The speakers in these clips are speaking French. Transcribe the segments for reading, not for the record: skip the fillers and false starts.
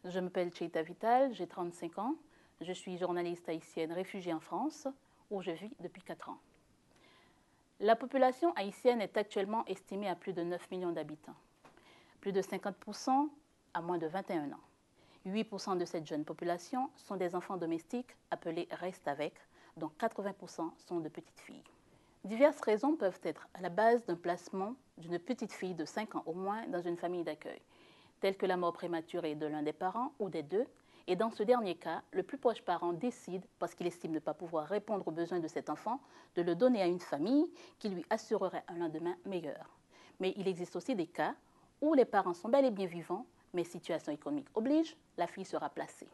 Je m'appelle Cheita Vital, j'ai 35 ans. Je suis journaliste haïtienne réfugiée en France, où je vis depuis 4 ans. La population haïtienne est actuellement estimée à plus de 9 millions d'habitants. Plus de 50% à moins de 21 ans. 8% de cette jeune population sont des enfants domestiques appelés reste avec, dont 80% sont de petites filles. Diverses raisons peuvent être à la base d'un placement d'une petite fille de 5 ans au moins dans une famille d'accueil, telle que la mort prématurée de l'un des parents ou des deux, et dans ce dernier cas, le plus proche parent décide, parce qu'il estime ne pas pouvoir répondre aux besoins de cet enfant, de le donner à une famille qui lui assurerait un lendemain meilleur. Mais il existe aussi des cas où les parents sont bel et bien vivants, mais situation économique oblige, la fille sera placée.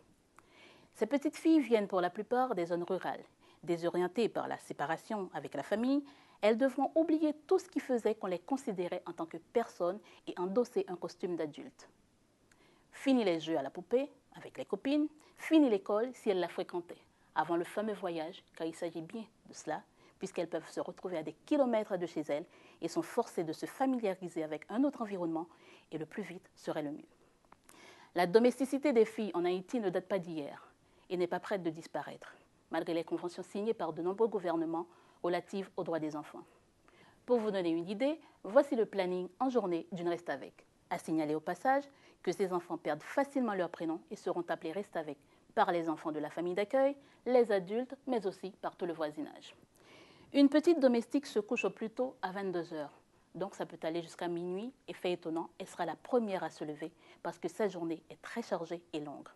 Ces petites filles viennent pour la plupart des zones rurales. Désorientées par la séparation avec la famille, elles devront oublier tout ce qui faisait qu'on les considérait en tant que personnes et endosser un costume d'adulte. Fini les jeux à la poupée avec les copines, fini l'école si elles la fréquentaient, avant le fameux voyage, car il s'agit bien de cela, puisqu'elles peuvent se retrouver à des kilomètres de chez elles et sont forcées de se familiariser avec un autre environnement, et le plus vite serait le mieux. La domesticité des filles en Haïti ne date pas d'hier et n'est pas prête de disparaître, malgré les conventions signées par de nombreux gouvernements relatives aux droits des enfants. Pour vous donner une idée, voici le planning en journée d'une reste avec. À signaler au passage que ces enfants perdent facilement leur prénom et seront appelés reste avec par les enfants de la famille d'accueil, les adultes, mais aussi par tout le voisinage. Une petite domestique se couche au plus tôt à 22 heures. Donc ça peut aller jusqu'à minuit et fait étonnant, elle sera la première à se lever parce que sa journée est très chargée et longue.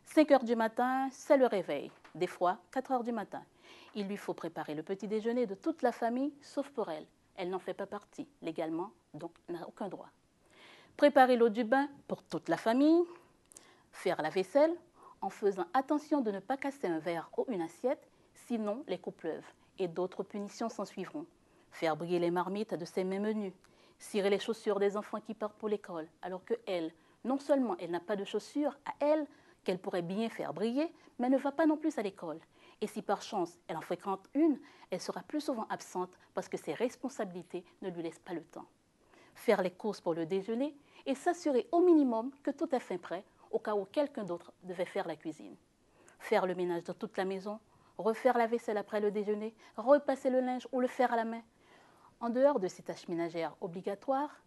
5 heures du matin, c'est le réveil. Des fois, 4 heures du matin. Il lui faut préparer le petit déjeuner de toute la famille, sauf pour elle. Elle n'en fait pas partie légalement, donc n'a aucun droit. Préparer l'eau du bain pour toute la famille. Faire la vaisselle en faisant attention de ne pas casser un verre ou une assiette, sinon les coups pleuvent et d'autres punitions s'en suivront. Faire briller les marmites de ces mêmes menus. Cirer les chaussures des enfants qui partent pour l'école, alors que elle, non seulement elle n'a pas de chaussures à elle, qu'elle pourrait bien faire briller, mais ne va pas non plus à l'école. Et si par chance elle en fréquente une, elle sera plus souvent absente parce que ses responsabilités ne lui laissent pas le temps. Faire les courses pour le déjeuner et s'assurer au minimum que tout est fin prêt au cas où quelqu'un d'autre devait faire la cuisine. Faire le ménage dans toute la maison, refaire la vaisselle après le déjeuner, repasser le linge ou le faire à la main. En dehors de ces tâches ménagères obligatoires,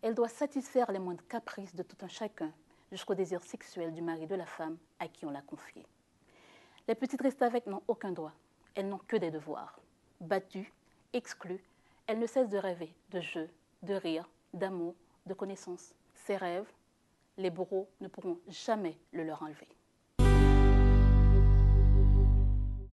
elle doit satisfaire les moindres caprices de tout un chacun, jusqu'au désir sexuel du mari de la femme à qui on l'a confié. Les petites restent avec n'ont aucun droit. Elles n'ont que des devoirs. Battues, exclues, elles ne cessent de rêver de jeux, de rire, d'amour, de connaissances. Ces rêves, les bourreaux ne pourront jamais le leur enlever.